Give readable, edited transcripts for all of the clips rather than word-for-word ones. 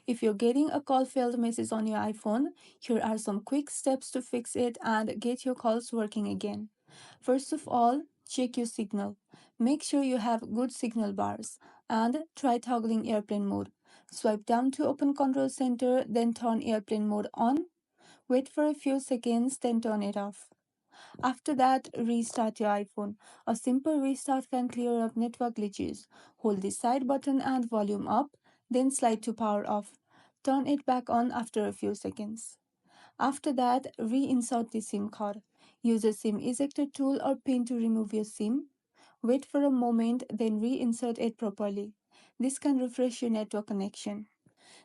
If you're getting a call failed message on your iPhone, here are some quick steps to fix it and get your calls working again. First of all, check your signal. Make sure you have good signal bars and try toggling airplane mode. Swipe down to open control center, then turn airplane mode on. Wait for a few seconds, then turn it off. After that, restart your iPhone. A simple restart can clear up network glitches. Hold the side button and volume up, then slide to power off. Turn it back on after a few seconds. After that, reinsert the SIM card. Use a SIM ejector tool or pin to remove your SIM. Wait for a moment, then reinsert it properly. This can refresh your network connection.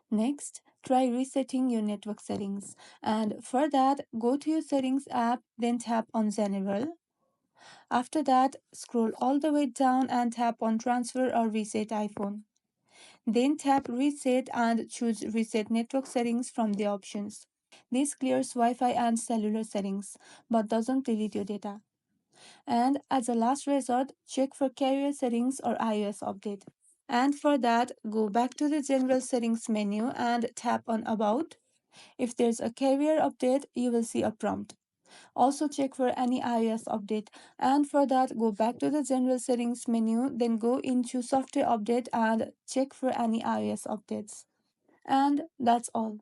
Next, try resetting your network settings. And for that, go to your settings app, then tap on General. After that, scroll all the way down and tap on Transfer or Reset iPhone. Then tap Reset and choose Reset Network Settings from the options. This clears Wi-Fi and cellular settings, but doesn't delete your data. And as a last resort, check for carrier settings or iOS update. And for that, go back to the General Settings menu and tap on About. If there's a carrier update, you will see a prompt. Also check for any iOS update, and for that go back to the General Settings menu, then go into Software Update and check for any iOS updates. And that's all.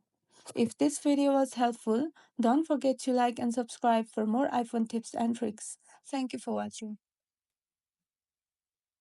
If this video was helpful, don't forget to like and subscribe for more iPhone tips and tricks. Thank you for watching.